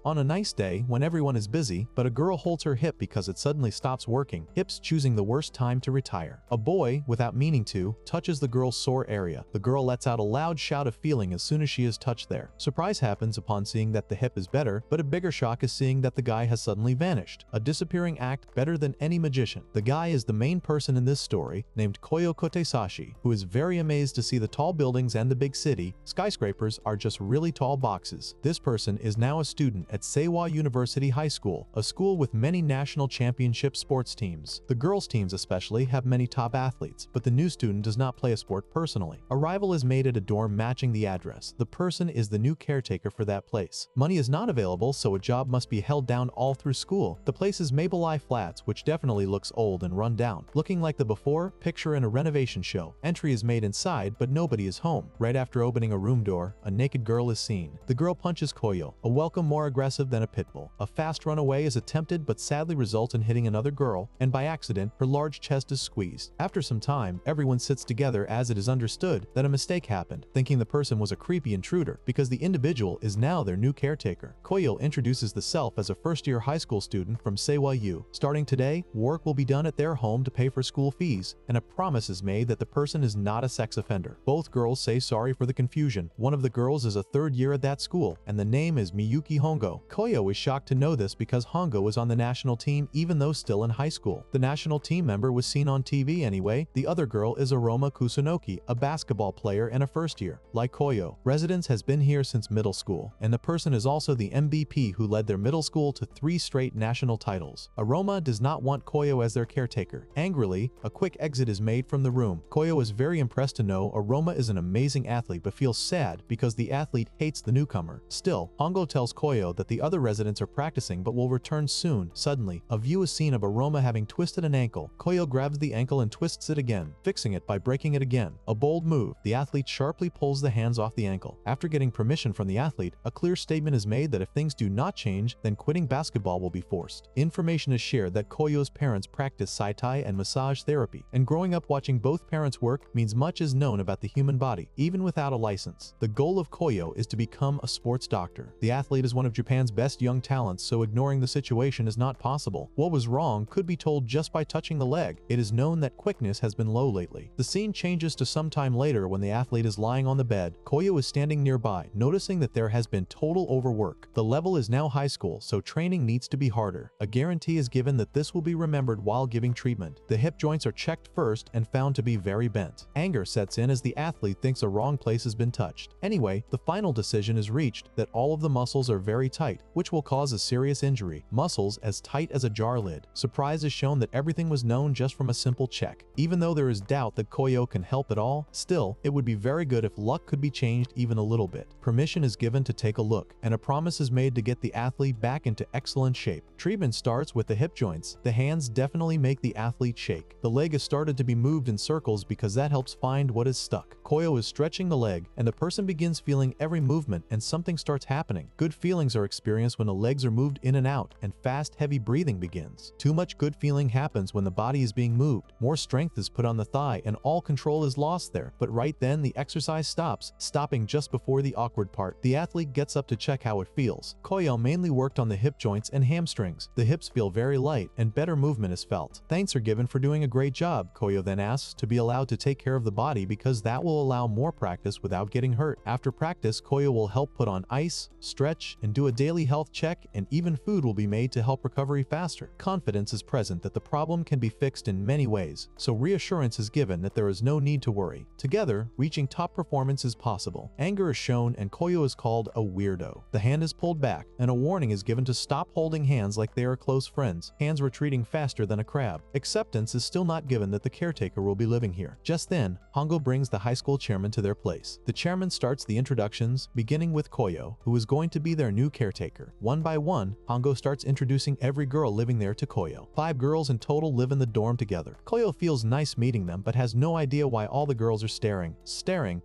On a nice day, when everyone is busy, but a girl holds her hip because it suddenly stops working, hips choosing the worst time to retire. A boy, without meaning to, touches the girl's sore area. The girl lets out a loud shout of feeling as soon as she is touched there. Surprise happens upon seeing that the hip is better, but a bigger shock is seeing that the guy has suddenly vanished. A disappearing act better than any magician. The guy is the main person in this story, named Koyo Kotesashi, who is very amazed to see the tall buildings and the big city. Skyscrapers are just really tall boxes. This person is now a student at Seiwa University High School, a school with many national championship sports teams. The girls' teams especially have many top athletes, but the new student does not play a sport personally. Arrival is made at a dorm matching the address. The person is the new caretaker for that place. Money is not available, so a job must be held down all through school. The place is Maple Eye Flats, which definitely looks old and run down, looking like the before picture in a renovation show. Entry is made inside, but nobody is home. Right after opening a room door, a naked girl is seen. The girl punches Koyo, a welcome more aggressive than a pit bull. A fast runaway is attempted but sadly results in hitting another girl, and by accident, her large chest is squeezed. After some time, everyone sits together as it is understood that a mistake happened, thinking the person was a creepy intruder because the individual is now their new caretaker. Koyo introduces the self as a first-year high school student from Seiwa U. Starting today, work will be done at their home to pay for school fees, and a promise is made that the person is not a sex offender. Both girls say sorry for the confusion. One of the girls is a third year at that school, and the name is Miyuki Hongo. Koyo is shocked to know this because Hongo was on the national team even though still in high school. The national team member was seen on TV anyway. The other girl is Aroma Kusunoki, a basketball player and a first year. Like Koyo, residence has been here since middle school, and the person is also the MVP who led their middle school to 3 straight national titles. Aroma does not want Koyo as their caretaker. Angrily, a quick exit is made from the room. Koyo is very impressed to know Aroma is an amazing athlete but feels sad because the athlete hates the newcomer. Still, Hongo tells Koyo that the other residents are practicing but will return soon. Suddenly, a view is seen of Aroma having twisted an ankle. Koyo grabs the ankle and twists it again, fixing it by breaking it again. A bold move. The athlete sharply pulls the hands off the ankle. After getting permission from the athlete, a clear statement is made that if things do not change, then quitting basketball will be forced. Information is shared that Koyo's parents practice saitai and massage therapy, and growing up watching both parents work means much is known about the human body, even without a license. The goal of Koyo is to become a sports doctor. The athlete is one of Japan's best young talents, so ignoring the situation is not possible. What was wrong could be told just by touching the leg. It is known that quickness has been low lately. The scene changes to some time later when the athlete is lying on the bed. Koyo is standing nearby, noticing that there has been total overwork. The level is now high school, so training needs to be harder. A guarantee is given that this will be remembered while giving treatment. The hip joints are checked first and found to be very bent. Anger sets in as the athlete thinks a wrong place has been touched. Anyway, the final decision is reached that all of the muscles are very tight, which will cause a serious injury. Muscles as tight as a jar lid. Surprise is shown that everything was known just from a simple check. Even though there is doubt that Koyo can help at all, still, it would be very good if luck could be changed even a little bit. Permission is given to take a look, and a promise is made to get the athlete back into excellent shape. Treatment starts with the hip joints. The hands definitely make the athlete shake. The leg is started to be moved in circles because that helps find what is stuck. Koyo is stretching the leg, and the person begins feeling every movement and something starts happening. Good feelings are experienced when the legs are moved in and out, and fast, heavy breathing begins. Too much good feeling happens when the body is being moved. More strength is put on the thigh and all control is lost there, but right then the exercise stops, stopping just before the awkward part. The athlete gets up to check how it feels. Koyo mainly worked on the hip joints and hamstrings. The hips feel very light and better movement is felt. Thanks are given for doing a great job. Koyo then asks to be allowed to take care of the body because that will allow more practice without getting hurt. After practice, Koyo will help put on ice, stretch, and do a daily health check, and even food will be made to help recovery faster. Confidence is present that the problem can be fixed in many ways, so reassurance is given that there is no need to worry. Together, reaching top performance is possible. Anger is shown and Koyo is called a weirdo. The hand is pulled back, and a warning is given to stop holding hands like they are close friends, hands retreating faster than a crab. Acceptance is still not given that the caretaker will be living here. Just then, Hongo brings the high school chairman to their place. The chairman starts the introductions, beginning with Koyo, who is going to be their new caretaker. One by one, Hongo starts introducing every girl living there to Koyo. 5 girls in total live in the dorm together. Koyo feels nice meeting them but has no idea why all the girls are staring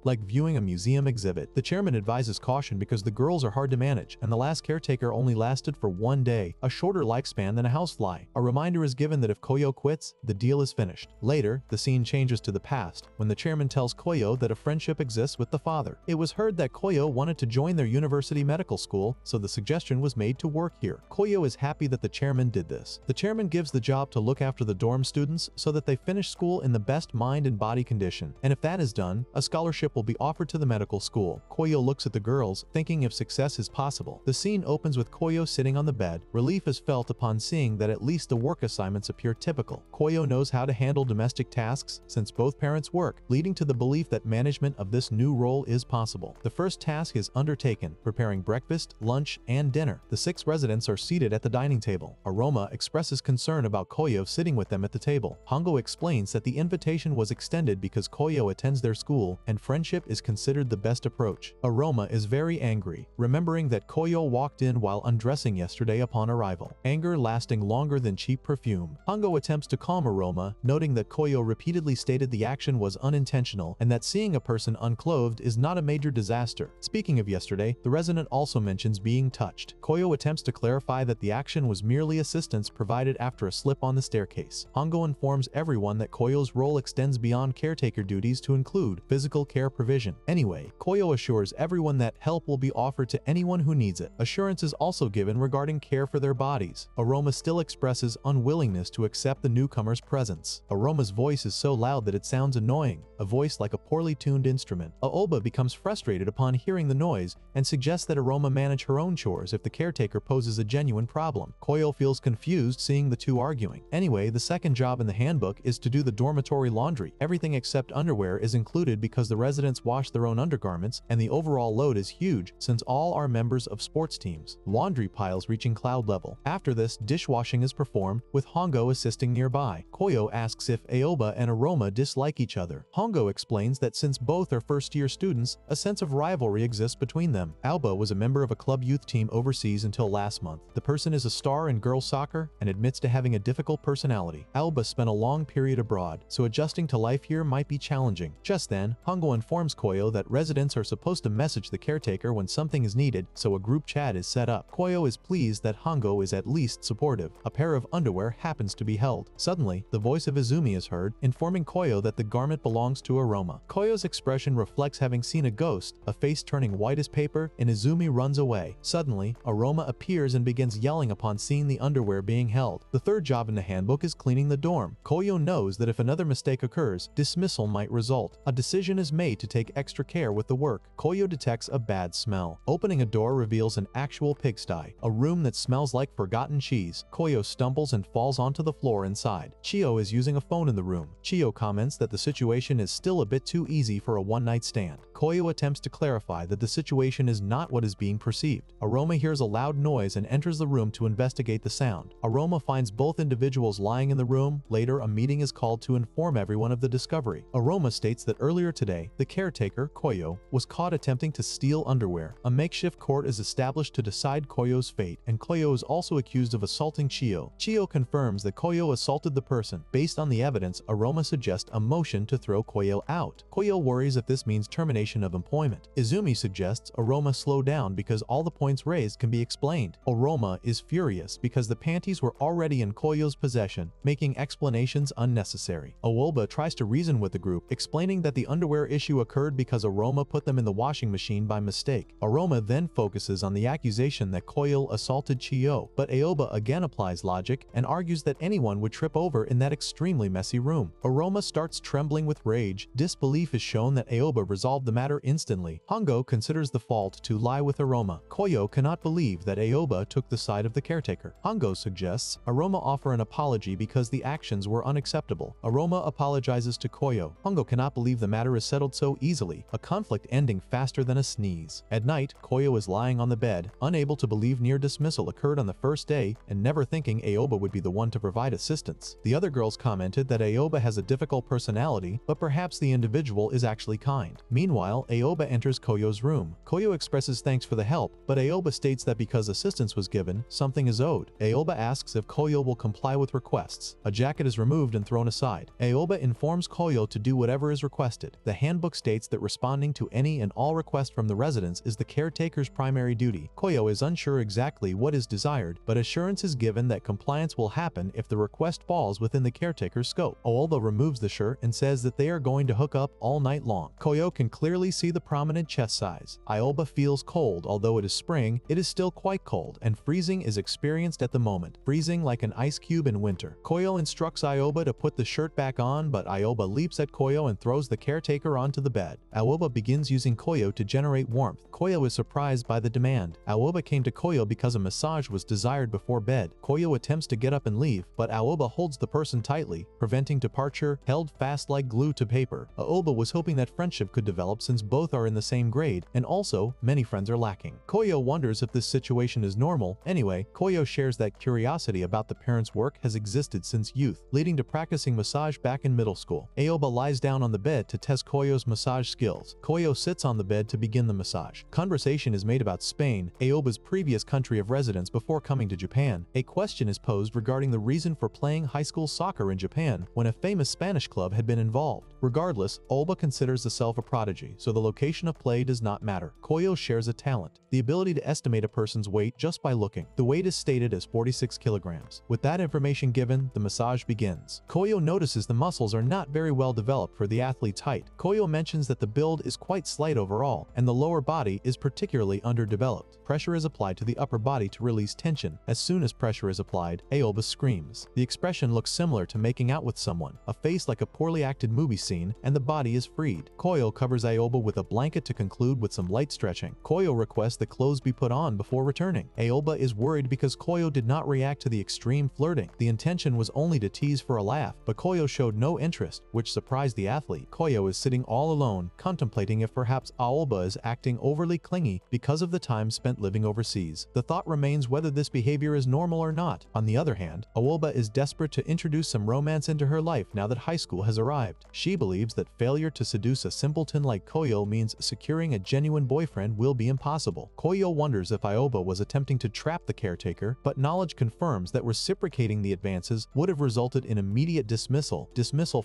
like viewing a museum exhibit. The chairman advises caution because the girls are hard to manage, and the last caretaker only lasted for 1 day, a shorter lifespan than a housefly. A reminder is given that if Koyo quits, the deal is finished. Later, the scene changes to the past, when the chairman tells Koyo that a friendship exists with the father. It was heard that Koyo wanted to join their university medical school, so the suggestion was made to work here. Koyo is happy that the chairman did this. The chairman gives the job to look after the dorm students so that they finish school in the best mind and body condition. And if that is done, a scholarship will be offered to the medical school. Koyo looks at the girls, thinking if success is possible. The scene opens with Koyo sitting on the bed. Relief is felt upon seeing that at least the work assignments appear typical. Koyo knows how to handle domestic tasks since both parents work, leading to the belief that management of this new role is possible. The first task is undertaken, preparing breakfast, lunch, and dinner. The 6 residents are seated at the dining table. Aroma expresses concern about Koyo sitting with them at the table. Hongo explains that the invitation was extended because Koyo attends their school and friendship is considered the best approach. Aroma is very angry, remembering that Koyo walked in while undressing yesterday upon arrival. Anger lasting longer than cheap perfume. Hongo attempts to calm Aroma, noting that Koyo repeatedly stated the action was unintentional and that seeing a person unclothed is not a major disaster. Speaking of yesterday, the resident also mentions being touched. Koyo attempts to clarify that the action was merely assistance provided after a slip on the staircase. Hongo informs everyone that Koyo's role extends beyond caretaker duties to include physical care provision. Anyway, Koyo assures everyone that help will be offered to anyone who needs it. Assurance is also given regarding care for their bodies. Aroma still expresses unwillingness to accept the newcomer's presence. Aroma's voice is so loud that it sounds annoying, a voice like a poorly tuned instrument. Aoba becomes frustrated upon hearing the noise and suggests that Aroma manage her own chores if the caretaker poses a genuine problem. Koyo feels confused seeing the two arguing. Anyway, the second job in the handbook is to do the dormitory laundry. Everything except underwear is included because the residents wash their own undergarments, and the overall load is huge since all are members of sports teams. Laundry piles reaching cloud level. After this, dishwashing is performed, with Hongo assisting nearby. Koyo asks if Aoba and Aroma dislike each other. Hongo explains that since both are first-year students, a sense of rivalry exists between them. Aoba was a member of a club youth team overseas until last month. The person is a star in girls soccer and admits to having a difficult personality. Aoba spent a long period abroad, so adjusting to life here might be challenging. Just then, Hongo informs Koyo that residents are supposed to message the caretaker when something is needed, so a group chat is set up. Koyo is pleased that Hongo is at least supportive. A pair of underwear happens to be held. Suddenly, the voice of Izumi is heard, informing Koyo that the garment belongs to Aroma. Koyo's expression reflects having seen a ghost, a face turning white as paper, and Izumi runs away. Suddenly, Aroma appears and begins yelling upon seeing the underwear being held. The third job in the handbook is cleaning the dorm. Koyo knows that if another mistake occurs, dismissal might result. A decision is made to take extra care with the work. Koyo detects a bad smell. Opening a door reveals an actual pigsty, a room that smells like forgotten cheese. Koyo stumbles and falls onto the floor inside. Chio is using a phone in the room. Chio comments that the situation is still a bit too easy for a one-night stand. Koyo attempts to clarify that the situation is not what is being perceived. Aroma hears a loud noise and enters the room to investigate the sound. Aroma finds both individuals lying in the room. Later, a meeting is called to inform everyone of the discovery. Aroma states that earlier today, the caretaker, Koyo, was caught attempting to steal underwear. A makeshift court is established to decide Koyo's fate, and Koyo is also accused of assaulting Chio. Chio confirms that Koyo assaulted the person. Based on the evidence, Aroma suggests a motion to throw Koyo out. Koyo worries if this means termination of employment. Izumi suggests Aroma slow down because all the points raised can be explained. Aroma is furious because the panties were already in Koyo's possession, making explanations unnecessary. Aoba tries to reason with the group, explaining that the underwear issue occurred because Aroma put them in the washing machine by mistake. Aroma then focuses on the accusation that Koyo assaulted Chio, but Aoba again applies logic and argues that anyone would trip over in that extremely messy room. Aroma starts trembling with rage. Disbelief is shown that Aoba resolved the matter instantly. Hongo considers the fault to lie with Aroma. Koyo cannot believe that Aoba took the side of the caretaker. Hongo suggests Aroma offer an apology because the actions were unacceptable. Aroma apologizes to Koyo. Hongo cannot believe the matter is settled so easily, a conflict ending faster than a sneeze. At night, Koyo is lying on the bed, unable to believe near dismissal occurred on the first day and never thinking Aoba would be the one to provide assistance. The other girls commented that Aoba has a difficult personality, but perhaps the individual is actually kind. Meanwhile, Aoba enters Koyo's room. Koyo expresses thanks for the help, but Aoba states that because assistance was given, something is owed. Aoba asks if Koyo will comply with requests. A jacket is removed and thrown aside. Aoba informs Koyo to do whatever is requested. The handbook states that responding to any and all requests from the residents is the caretaker's primary duty. Koyo is unsure exactly what is desired, but assurance is given that compliance will happen if the request falls within the caretaker's scope. Aoba removes the shirt and says that they are going to hook up all night long. Koyo can clearly clearly see the prominent chest size. Aoba feels cold. Although it is spring, it is still quite cold, and freezing is experienced at the moment, freezing like an ice cube in winter. Chio instructs Aoba to put the shirt back on, but Aoba leaps at Chio and throws the caretaker onto the bed. Aoba begins using Chio to generate warmth. Chio is surprised by the demand. Aoba came to Chio because a massage was desired before bed. Chio attempts to get up and leave, but Aoba holds the person tightly, preventing departure, held fast like glue to paper. Aoba was hoping that friendship could develop since both are in the same grade, and also, many friends are lacking. Chio wonders if this situation is normal. Anyway, Chio shares that curiosity about the parents' work has existed since youth, leading to practicing massage back in middle school. Aoba lies down on the bed to test Chio's massage skills. Chio sits on the bed to begin the massage. Conversation is made about Spain, Aoba's previous country of residence before coming to Japan. A question is posed regarding the reason for playing high school soccer in Japan when a famous Spanish club had been involved. Regardless, Aoba considers herself a prodigy, so the location of play does not matter. Chio shares a talent, the ability to estimate a person's weight just by looking. The weight is stated as 46 kilograms. With that information given, the massage begins. Chio notices the muscles are not very well developed for the athlete's height. Chio mentions that the build is quite slight overall, and the lower body is particularly underdeveloped. Pressure is applied to the upper body to release tension. As soon as pressure is applied, Aoba screams. The expression looks similar to making out with someone, a face like a poorly acted movie scene, and the body is freed. Chio covers Aoba with a blanket to conclude with some light stretching. Chio requests that clothes be put on before returning. Aoba is worried because Chio did not react to the extreme flirting. The intention was only to tease for a laugh, but Chio showed no interest, which surprised the athlete. Chio is sitting all alone, contemplating if perhaps Aoba is acting overly clingy because of the time spent living overseas. The thought remains whether this behavior is normal or not. On the other hand, Aoba is desperate to introduce some romance into her life now that high school has arrived. She believes that failure to seduce a simpleton like Chio means securing a genuine boyfriend will be impossible. Chio wonders if Aoba was attempting to trap the caretaker, but knowledge confirms that reciprocating the advances would have resulted in immediate dismissal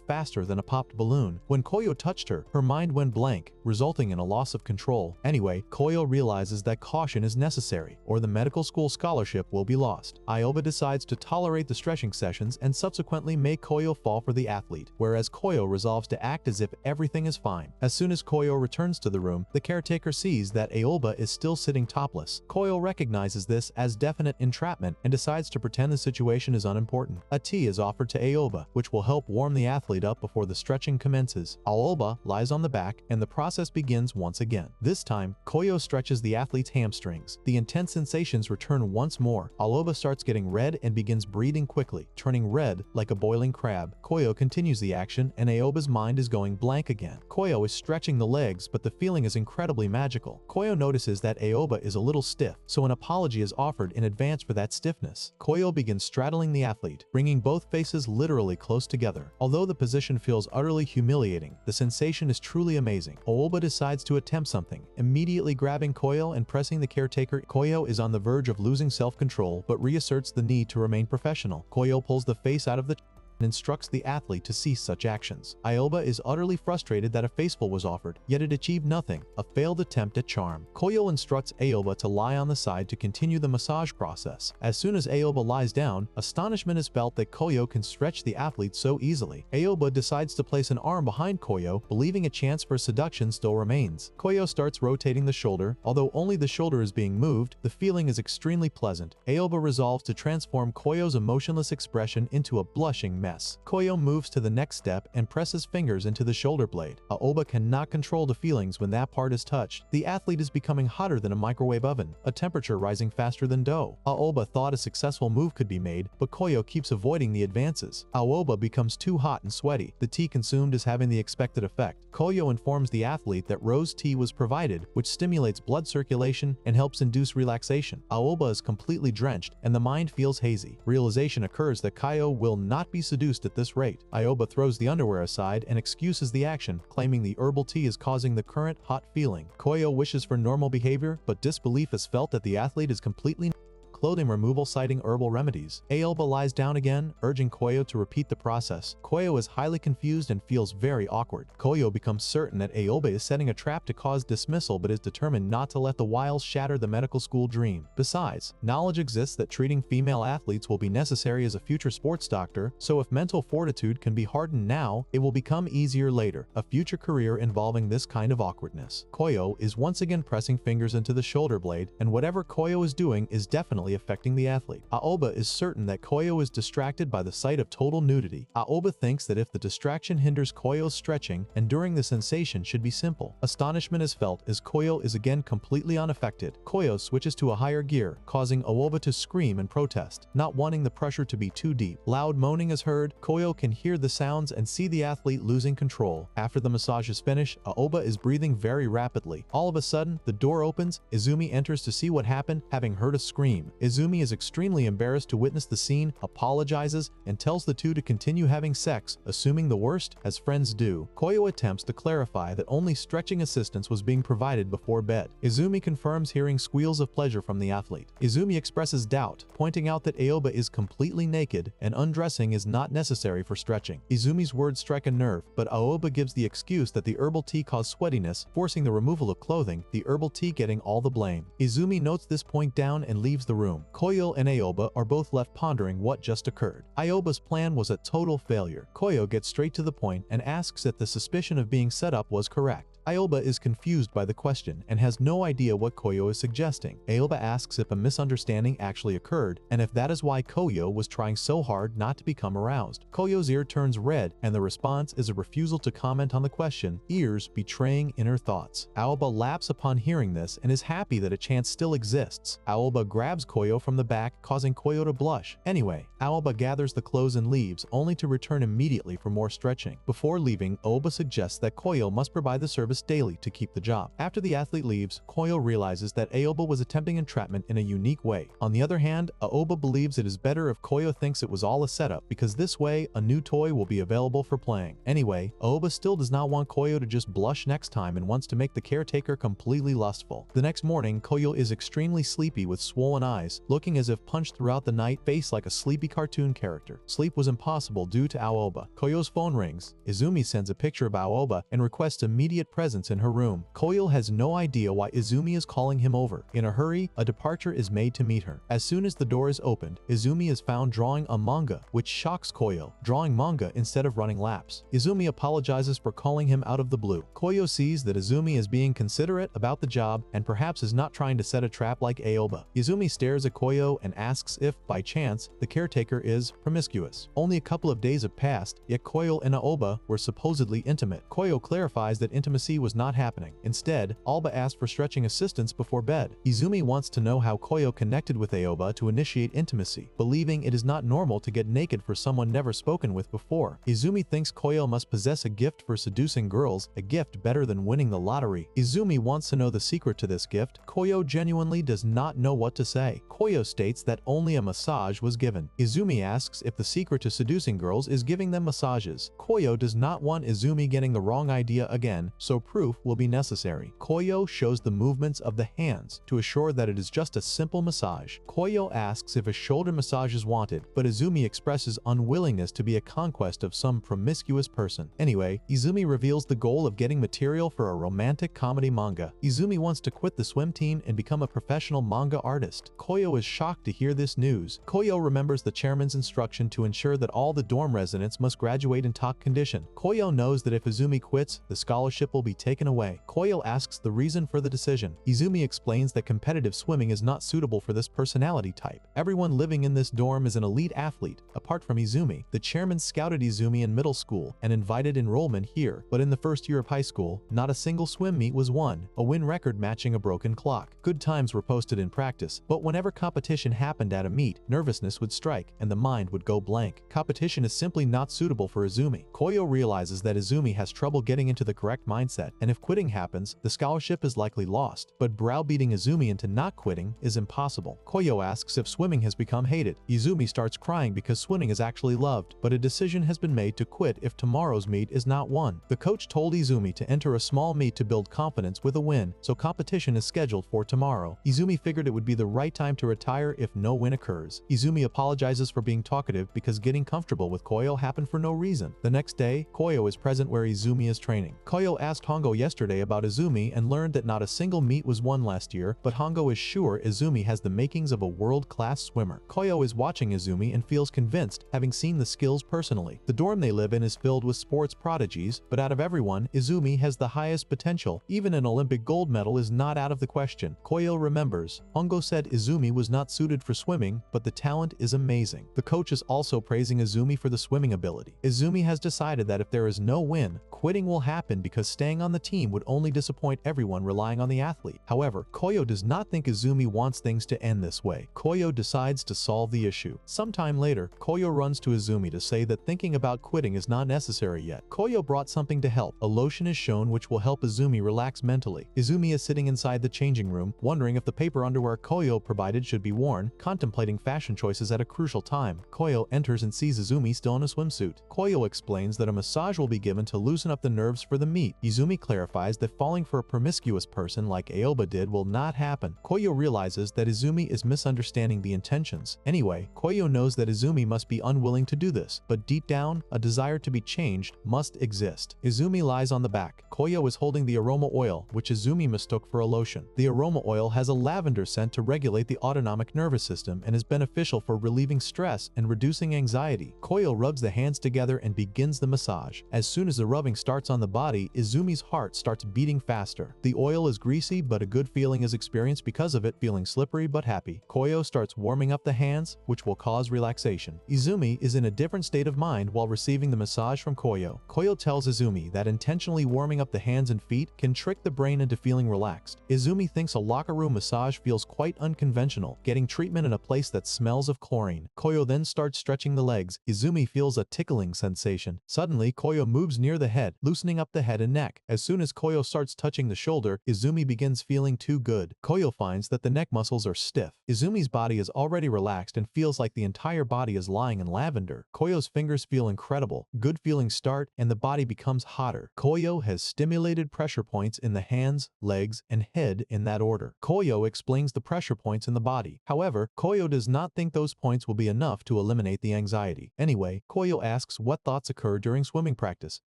faster than a popped balloon. When Chio touched her, her mind went blank, resulting in a loss of control. Anyway, Chio realizes that caution is necessary, or the medical school scholarship will be lost. Aoba decides to tolerate the stretching sessions and subsequently make Chio fall for the athlete, whereas Chio resolves to act as if everything is fine. As soon as Chio returns to the room, the caretaker sees that Aoba is still sitting topless. Chio recognizes this as definite entrapment and decides to pretend the situation is unimportant. A tea is offered to Aoba, which will help warm the athlete up before the stretching commences. Aoba lies on the back, and the process begins once again. This time, Chio stretches the athlete's hamstrings. The intense sensations return once more. Aoba starts getting red and begins breathing quickly, turning red like a boiling crab. Chio continues the action, and Aoba's mind is going blank again. Chio is stretching the legs, but the feeling is incredibly magical. Chio notices that Aoba is a little stiff, so an apology is offered in advance for that stiffness. Chio begins straddling the athlete, bringing both faces literally close together. Although the position feels utterly humiliating, the sensation is truly amazing. Aoba decides to attempt something, immediately grabbing Chio and pressing the caretaker. Chio is on the verge of losing self-control, but reasserts the need to remain professional. Chio pulls the face out of the and instructs the athlete to cease such actions. Aoba is utterly frustrated that a faceful was offered, yet it achieved nothing, a failed attempt at charm. Chio instructs Aoba to lie on the side to continue the massage process. As soon as Aoba lies down, astonishment is felt that Chio can stretch the athlete so easily. Aoba decides to place an arm behind Chio, believing a chance for seduction still remains. Chio starts rotating the shoulder. Although only the shoulder is being moved, the feeling is extremely pleasant. Aoba resolves to transform Chio's emotionless expression into a blushing mess. Chio moves to the next step and presses fingers into the shoulder blade. Aoba cannot control the feelings when that part is touched. The athlete is becoming hotter than a microwave oven, a temperature rising faster than dough. Aoba thought a successful move could be made, but Chio keeps avoiding the advances. Aoba becomes too hot and sweaty. The tea consumed is having the expected effect. Chio informs the athlete that rose tea was provided, which stimulates blood circulation and helps induce relaxation. Aoba is completely drenched, and the mind feels hazy. Realization occurs that Chio will not be seduced at this rate. Aoba throws the underwear aside and excuses the action, claiming the herbal tea is causing the current hot feeling. Chio wishes for normal behavior, but disbelief is felt that the athlete is completely clothing removal citing herbal remedies. Aoba lies down again, urging Koyo to repeat the process. Koyo is highly confused and feels very awkward. Koyo becomes certain that Aoba is setting a trap to cause dismissal but is determined not to let the wiles shatter the medical school dream. Besides, knowledge exists that treating female athletes will be necessary as a future sports doctor, so if mental fortitude can be hardened now, it will become easier later. A future career involving this kind of awkwardness. Koyo is once again pressing fingers into the shoulder blade, and whatever Koyo is doing is definitely affecting the athlete. Aoba is certain that Koyo is distracted by the sight of total nudity. Aoba thinks that if the distraction hinders Koyo's stretching, enduring the sensation should be simple. Astonishment is felt as Koyo is again completely unaffected. Koyo switches to a higher gear, causing Aoba to scream and protest, not wanting the pressure to be too deep. Loud moaning is heard. Koyo can hear the sounds and see the athlete losing control. After the massage is finished, Aoba is breathing very rapidly. All of a sudden, the door opens. Izumi enters to see what happened, having heard a scream. Izumi is extremely embarrassed to witness the scene, apologizes, and tells the two to continue having sex, assuming the worst, as friends do. Koyo attempts to clarify that only stretching assistance was being provided before bed. Izumi confirms hearing squeals of pleasure from the athlete. Izumi expresses doubt, pointing out that Aoba is completely naked and undressing is not necessary for stretching. Izumi's words strike a nerve, but Aoba gives the excuse that the herbal tea caused sweatiness, forcing the removal of clothing, the herbal tea getting all the blame. Izumi notes this point down and leaves the room. Koyo and Aoba are both left pondering what just occurred. Aoba's plan was a total failure. Koyo gets straight to the point and asks if the suspicion of being set up was correct. Aoba is confused by the question and has no idea what Koyo is suggesting. Aoba asks if a misunderstanding actually occurred and if that is why Koyo was trying so hard not to become aroused. Koyo's ear turns red and the response is a refusal to comment on the question, ears betraying inner thoughts. Aoba laughs upon hearing this and is happy that a chance still exists. Aoba grabs Koyo from the back, causing Koyo to blush. Anyway, Aoba gathers the clothes and leaves, only to return immediately for more stretching. Before leaving, Aoba suggests that Koyo must provide the service daily to keep the job. After the athlete leaves, Koyo realizes that Aoba was attempting entrapment in a unique way. On the other hand, Aoba believes it is better if Koyo thinks it was all a setup, because this way, a new toy will be available for playing. Anyway, Aoba still does not want Koyo to just blush next time and wants to make the caretaker completely lustful. The next morning, Koyo is extremely sleepy with swollen eyes, looking as if punched throughout the night, face like a sleepy cartoon character. Sleep was impossible due to Aoba. Koyo's phone rings. Izumi sends a picture of Aoba and requests immediate presence in her room. Koyo has no idea why Izumi is calling him over. In a hurry, a departure is made to meet her. As soon as the door is opened, Izumi is found drawing a manga, which shocks Koyo, drawing manga instead of running laps. Izumi apologizes for calling him out of the blue. Koyo sees that Izumi is being considerate about the job and perhaps is not trying to set a trap like Aoba. Izumi stares at Koyo and asks if, by chance, the caretaker is promiscuous. Only a couple of days have passed, yet Koyo and Aoba were supposedly intimate. Koyo clarifies that intimacy was not happening. Instead, Aoba asked for stretching assistance before bed. Izumi wants to know how Koyo connected with Aoba to initiate intimacy, believing it is not normal to get naked for someone never spoken with before. Izumi thinks Koyo must possess a gift for seducing girls, a gift better than winning the lottery. Izumi wants to know the secret to this gift. Koyo genuinely does not know what to say. Koyo states that only a massage was given. Izumi asks if the secret to seducing girls is giving them massages. Koyo does not want Izumi getting the wrong idea again, so proof will be necessary. Koyo shows the movements of the hands to assure that it is just a simple massage. Koyo asks if a shoulder massage is wanted, but Izumi expresses unwillingness to be a conquest of some promiscuous person. Anyway, Izumi reveals the goal of getting material for a romantic comedy manga. Izumi wants to quit the swim team and become a professional manga artist. Koyo is shocked to hear this news. Koyo remembers the chairman's instruction to ensure that all the dorm residents must graduate in top condition. Koyo knows that if Izumi quits, the scholarship will be taken away. Koyo asks the reason for the decision. Izumi explains that competitive swimming is not suitable for this personality type. Everyone living in this dorm is an elite athlete. Apart from Izumi, the chairman scouted Izumi in middle school and invited enrollment here, but in the first year of high school, not a single swim meet was won, a win record matching a broken clock. Good times were posted in practice, but whenever competition happened at a meet, nervousness would strike and the mind would go blank. Competition is simply not suitable for Izumi. Koyo realizes that Izumi has trouble getting into the correct mindset mindset, and if quitting happens, the scholarship is likely lost. But browbeating Izumi into not quitting is impossible. Koyo asks if swimming has become hated. Izumi starts crying because swimming is actually loved, but a decision has been made to quit if tomorrow's meet is not won. The coach told Izumi to enter a small meet to build confidence with a win, so competition is scheduled for tomorrow. Izumi figured it would be the right time to retire if no win occurs. Izumi apologizes for being talkative because getting comfortable with Koyo happened for no reason. The next day, Koyo is present where Izumi is training. Koyo asked Hongo yesterday about Izumi and learned that not a single meet was won last year, but Hongo is sure Izumi has the makings of a world-class swimmer. Koyo is watching Izumi and feels convinced, having seen the skills personally. The dorm they live in is filled with sports prodigies, but out of everyone, Izumi has the highest potential. Even an Olympic gold medal is not out of the question. Koyo remembers. Hongo said Izumi was not suited for swimming, but the talent is amazing. The coach is also praising Izumi for the swimming ability. Izumi has decided that if there is no win, quitting will happen because staying on the team would only disappoint everyone relying on the athlete. However, Koyo does not think Izumi wants things to end this way. Koyo decides to solve the issue. Sometime later, Koyo runs to Izumi to say that thinking about quitting is not necessary yet. Koyo brought something to help. A lotion is shown which will help Izumi relax mentally. Izumi is sitting inside the changing room, wondering if the paper underwear Koyo provided should be worn, contemplating fashion choices at a crucial time. Koyo enters and sees Izumi still in a swimsuit. Koyo explains that a massage will be given to loosen up the nerves for the meet. Izumi clarifies that falling for a promiscuous person like Aoba did will not happen. Koyo realizes that Izumi is misunderstanding the intentions. Anyway, Koyo knows that Izumi must be unwilling to do this, but deep down, a desire to be changed must exist. Izumi lies on the back. Koyo is holding the Aroma oil, which Izumi mistook for a lotion. The Aroma oil has a lavender scent to regulate the autonomic nervous system and is beneficial for relieving stress and reducing anxiety. Koyo rubs the hands together and begins the massage. As soon as the rubbing starts on the body, Izumi's heart starts beating faster. The oil is greasy, but a good feeling is experienced because of it, feeling slippery but happy. Koyo starts warming up the hands, which will cause relaxation. Izumi is in a different state of mind while receiving the massage from Koyo. Koyo tells Izumi that intentionally warming up the hands and feet can trick the brain into feeling relaxed. Izumi thinks a locker room massage feels quite unconventional, getting treatment in a place that smells of chlorine. Koyo then starts stretching the legs. Izumi feels a tickling sensation. Suddenly, Koyo moves near the head, loosening up the head and neck. As soon as Koyo starts touching the shoulder, Izumi begins feeling too good. Koyo finds that the neck muscles are stiff. Izumi's body is already relaxed and feels like the entire body is lying in lavender. Koyo's fingers feel incredible. Good feelings start and the body becomes hotter. Koyo has stimulated pressure points in the hands, legs, and head in that order. Koyo explains the pressure points in the body. However, Koyo does not think those points will be enough to eliminate the anxiety. Anyway, Koyo asks what thoughts occur during swimming practice.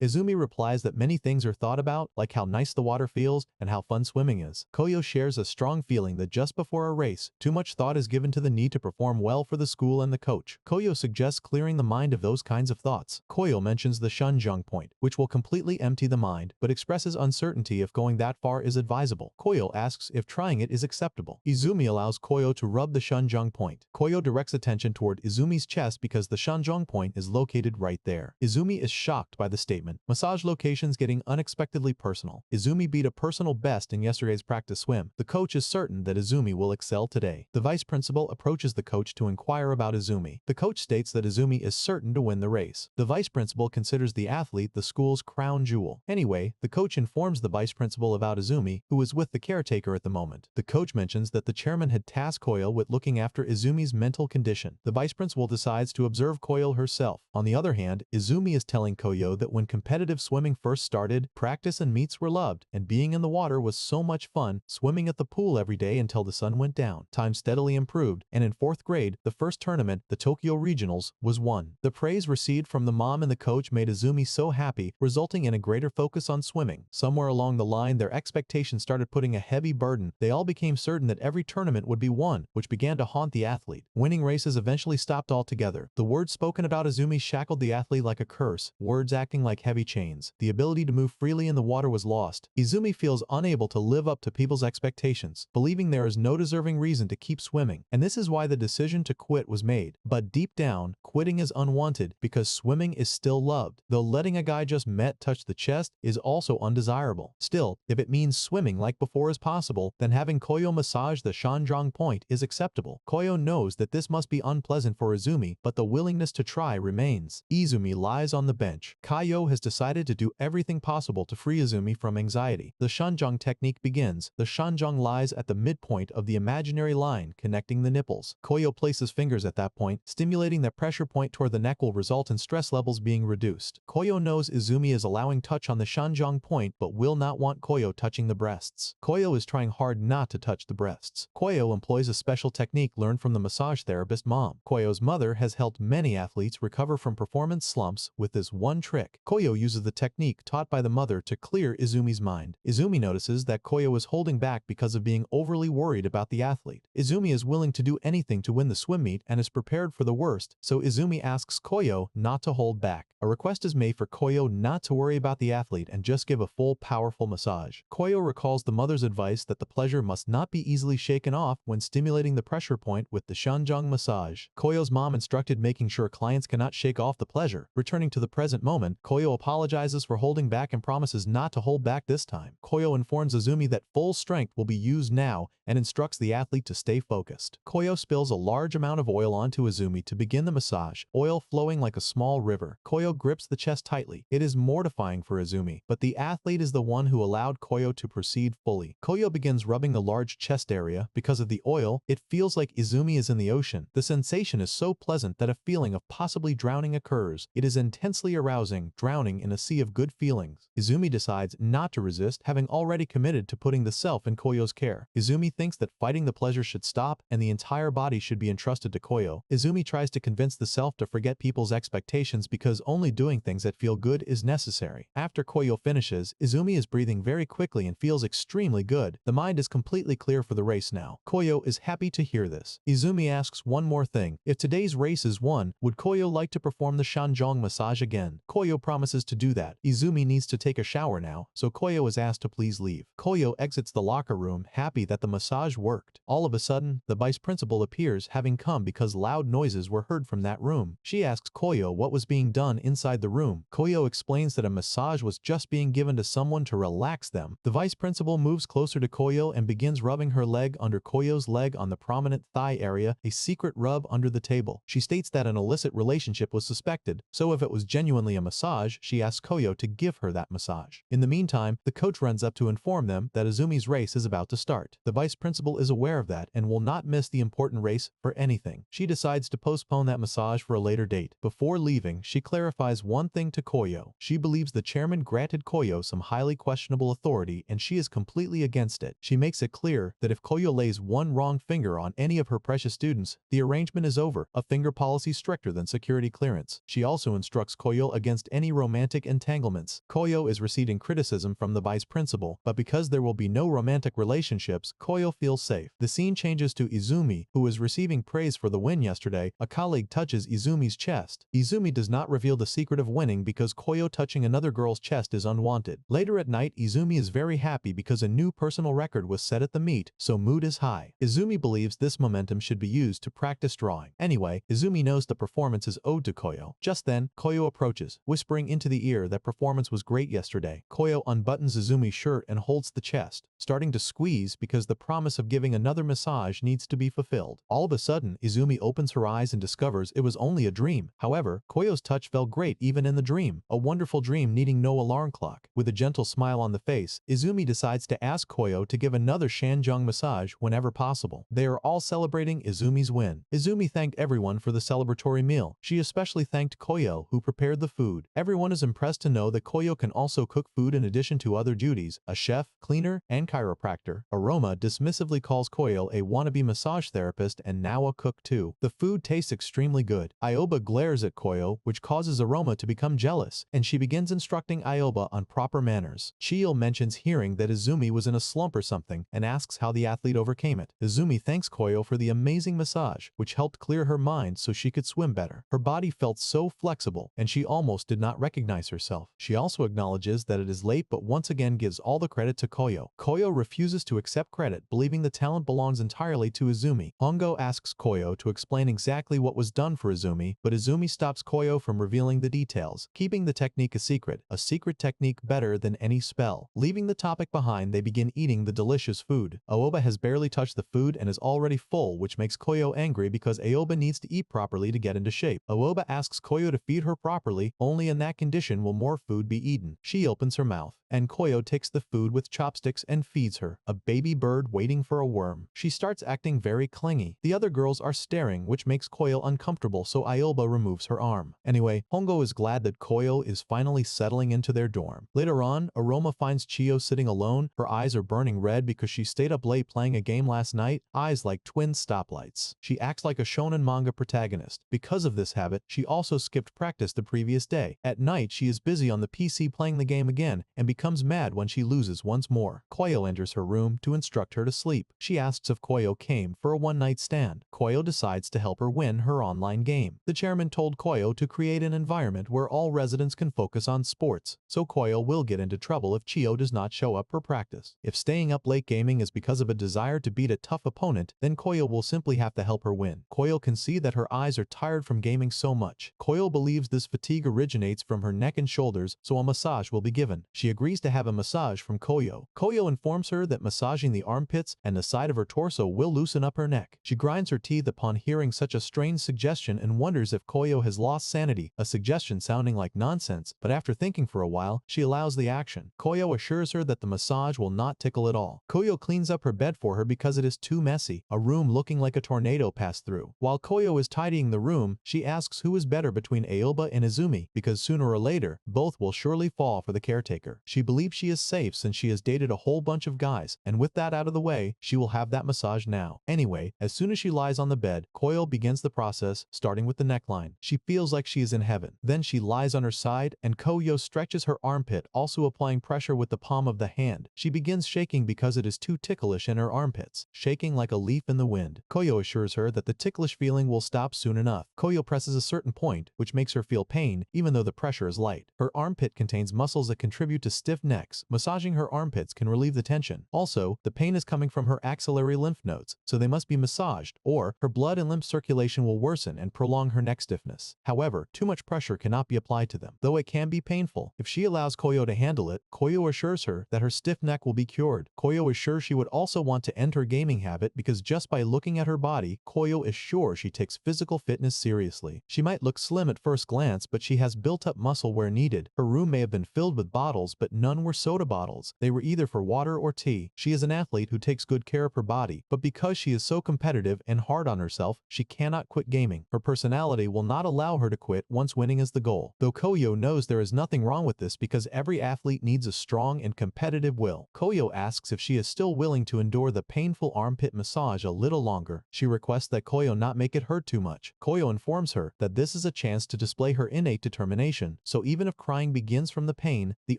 Izumi replies that many things are thought about, like how nice the water feels and how fun swimming is. Koyo shares a strong feeling that just before a race, too much thought is given to the need to perform well for the school and the coach. Koyo suggests clearing the mind of those kinds of thoughts. Koyo mentions the Shan Jong point, which will completely empty the mind, but expresses uncertainty if going that far is advisable. Koyo asks if trying it is acceptable. Izumi allows Koyo to rub the Shan Jong point. Koyo directs attention toward Izumi's chest because the Shan Jong point is located right there. Izumi is shocked by the statement. Massage locations getting unexpectedly personal. Izumi beat a personal best in yesterday's practice swim. The coach is certain that Izumi will excel today. The vice principal approaches the coach to inquire about Izumi. The coach states that Izumi is certain to win the race. The vice principal considers the athlete the school's crown jewel. Anyway, the coach informs the vice principal about Izumi, who is with the caretaker at the moment. The coach mentions that the chairman had tasked Koyo with looking after Izumi's mental condition. The vice principal decides to observe Koyo herself. On the other hand, Izumi is telling Koyo that when competitive swimming first started, practice and meets were loved, and being in the water was so much fun, swimming at the pool every day until the sun went down. Time steadily improved, and in 4th grade, the first tournament, the Tokyo Regionals, was won. The praise received from the mom and the coach made Izumi so happy, resulting in a greater focus on swimming. Somewhere along the line, their expectations started putting a heavy burden. They all became certain that every tournament would be won, which began to haunt the athlete. Winning races eventually stopped altogether. The words spoken about Izumi shackled the athlete like a curse, words acting like heavy chains. The ability to move freely in the water was lost. Izumi feels unable to live up to people's expectations, believing there is no deserving reason to keep swimming, and this is why the decision to quit was made. But deep down, quitting is unwanted because swimming is still loved, though letting a guy just met touch the chest is also undesirable. Still, if it means swimming like before is possible, then having Koyo massage the Shan Jong point is acceptable. Koyo knows that this must be unpleasant for Izumi, but the willingness to try remains. Izumi lies on the bench. Koyo has decided to do everything possible to free Izumi from anxiety. The Shan Jong technique begins. The Shan Jong lies at the midpoint of the imaginary line connecting the nipples. Koyo places fingers at that point, stimulating that pressure point toward the neck will result in stress levels being reduced. Koyo knows Izumi is allowing touch on the Shan Jong point but will not want Koyo touching the breasts. Koyo is trying hard not to touch the breasts. Koyo employs a special technique learned from the massage therapist mom. Koyo's mother has helped many athletes recover from performance slumps with this one trick. Koyo uses the technique taught by the mother to clear Izumi's mind. Izumi notices that Koyo is holding back because of being overly worried about the athlete. Izumi is willing to do anything to win the swim meet and is prepared for the worst, so Izumi asks Koyo not to hold back. A request is made for Koyo not to worry about the athlete and just give a full, powerful massage. Koyo recalls the mother's advice that the pleasure must not be easily shaken off when stimulating the pressure point with the Shan Jong massage. Koyo's mom instructed making sure clients cannot shake off the pleasure. Returning to the present moment, Koyo apologizes for holding back and promises not to hold back this time. Koyo informs Izumi that full strength will be used now and instructs the athlete to stay focused. Koyo spills a large amount of oil onto Izumi to begin the massage, oil flowing like a small river. Koyo grips the chest tightly. It is mortifying for Izumi, but the athlete is the one who allowed Koyo to proceed fully. Koyo begins rubbing the large chest area. Because of the oil, it feels like Izumi is in the ocean. The sensation is so pleasant that a feeling of possibly drowning occurs. It is intensely arousing, drowning in a sea of good feelings. Izumi decides not to resist, having already committed to putting the self in Koyo's care. Izumi thinks that fighting the pleasure should stop and the entire body should be entrusted to Koyo. Izumi tries to convince the self to forget people's expectations because only doing things that feel good is necessary. After Koyo finishes, Izumi is breathing very quickly and feels extremely good. The mind is completely clear for the race now. Koyo is happy to hear this. Izumi asks one more thing. If today's race is won, would Koyo like to perform the Shan Jong massage again? Koyo promises to do that. Izumi needs to take a shower now, so Koyo is asked to please leave. Koyo exits the locker room, happy that the massage worked. All of a sudden, the vice principal appears, having come because loud noises were heard from that room. She asks Koyo what was being done inside the room. Koyo explains that a massage was just being given to someone to relax them. The vice principal moves closer to Koyo and begins rubbing her leg under Koyo's leg on the prominent thigh area, a secret rub under the table. She states that an illicit relationship was suspected, so if it was genuinely a massage, she asks Koyo to give her that massage. In the meantime, the coach runs up to inform them that Izumi's race is about to start. The vice principal is aware of that and will not miss the important race for anything. She decides to postpone that massage for a later date. Before leaving, she clarifies one thing to Koyo. She believes the chairman granted Koyo some highly questionable authority and she is completely against it. She makes it clear that if Koyo lays one wrong finger on any of her precious students, the arrangement is over, a finger policy stricter than security clearance. She also instructs Koyo against any romantic entanglements. Koyo is receiving criticism from the vice principal, but because there will be no romantic relationships, Koyo feels safe. The scene changes to Izumi, who is receiving praise for the win yesterday. A colleague touches Izumi's chest. Izumi does not reveal the secret of winning because Koyo touching another girl's chest is unwanted. Later at night, Izumi is very happy because a new personal record was set at the meet, so mood is high. Izumi believes this momentum should be used to practice drawing. Anyway, Izumi knows the performance is owed to Koyo. Just then, Koyo approaches, whispering into the ear that performance was great yesterday. Koyo unbuttons Izumi's shirt and holds the chest, starting to squeeze because the promise of giving another massage needs to be fulfilled. All of a sudden, Izumi opens her eyes and discovers it was only a dream. However, Koyo's touch felt great even in the dream, a wonderful dream needing no alarm clock. With a gentle smile on the face, Izumi decides to ask Koyo to give another Shan Jong massage whenever possible. They are all celebrating Izumi's win. Izumi thanked everyone for the celebratory meal. She especially thanked Koyo, who prepared the food. Everyone is impressed to know that Koyo can also cook food in addition to other duties, a chef, cleaner, and chiropractor. Aroma dismissively calls Koyo a wannabe massage therapist and now a cook too. The food tastes extremely good. Aoba glares at Koyo, which causes Aroma to become jealous, and she begins instructing Aoba on proper manners. Chio mentions hearing that Izumi was in a slump or something and asks how the athlete overcame it. Izumi thanks Koyo for the amazing massage, which helped clear her mind so she could swim better. Her body felt so flexible, and she almost did not recognize herself. She also acknowledges that it is late but once again gives all the credit to Koyo. Koyo refuses to accept credit, believing the talent belongs entirely to Izumi. Hongo asks Koyo to explain exactly what was done for Izumi, but Izumi stops Koyo from revealing the details, keeping the technique a secret technique better than any spell. Leaving the topic behind, they begin eating the delicious food. Aoba has barely touched the food and is already full, which makes Koyo angry because Aoba needs to eat properly to get into shape. Aoba asks Koyo to feed her properly, only in that condition will more food be eaten. She opens her mouth. and Koyo takes the food with chopsticks and feeds her, a baby bird waiting for a worm. She starts acting very clingy. The other girls are staring, which makes Koyo uncomfortable, so Aoba removes her arm. Anyway, Hongo is glad that Koyo is finally settling into their dorm. Later on, Aroma finds Chio sitting alone. Her eyes are burning red because she stayed up late playing a game last night, eyes like twin stoplights. She acts like a shonen manga protagonist. Because of this habit, she also skipped practice the previous day. At night, she is busy on the PC playing the game again and becomes mad when she loses once more. Koyo enters her room to instruct her to sleep. She asks if Koyo came for a one-night stand. Koyo decides to help her win her online game. The chairman told Koyo to create an environment where all residents can focus on sports, so Koyo will get into trouble if Chio does not show up for practice. If staying up late gaming is because of a desire to beat a tough opponent, then Koyo will simply have to help her win. Koyo can see that her eyes are tired from gaming so much. Koyo believes this fatigue originates from her neck and shoulders, so a massage will be given. She agrees to have a massage from Koyo. Koyo informs her that massaging the armpits and the side of her torso will loosen up her neck. She grinds her teeth upon hearing such a strange suggestion and wonders if Koyo has lost sanity, a suggestion sounding like nonsense, but after thinking for a while, she allows the action. Koyo assures her that the massage will not tickle at all. Koyo cleans up her bed for her because it is too messy, a room looking like a tornado passed through. While Koyo is tidying the room, she asks who is better between Aoba and Izumi, because sooner or later, both will surely fall for the caretaker. She believes she is safe since she has dated a whole bunch of guys, and with that out of the way, she will have that massage now. Anyway, as soon as she lies on the bed, Koyo begins the process, starting with the neckline. She feels like she is in heaven. Then she lies on her side, and Koyo stretches her armpit, also applying pressure with the palm of the hand. She begins shaking because it is too ticklish in her armpits, shaking like a leaf in the wind. Koyo assures her that the ticklish feeling will stop soon enough. Koyo presses a certain point, which makes her feel pain, even though the pressure is light. Her armpit contains muscles that contribute to stiff necks. Massaging her armpits can relieve the tension. Also, the pain is coming from her axillary lymph nodes, so they must be massaged, or her blood and lymph circulation will worsen and prolong her neck stiffness. However, too much pressure cannot be applied to them, though it can be painful. If she allows Koyo to handle it, Koyo assures her that her stiff neck will be cured. Koyo is sure she would also want to end her gaming habit because just by looking at her body, Koyo is sure she takes physical fitness seriously. She might look slim at first glance, but she has built up muscle where needed. Her room may have been filled with bottles, but none were soda bottles. They were either for water or tea. She is an athlete who takes good care of her body, but because she is so competitive and hard on herself, she cannot quit gaming. Her personality will not allow her to quit once winning is the goal. Though Koyo knows there is nothing wrong with this because every athlete needs a strong and competitive will. Koyo asks if she is still willing to endure the painful armpit massage a little longer. She requests that Koyo not make it hurt too much. Koyo informs her that this is a chance to display her innate determination, so even if crying begins from the pain, the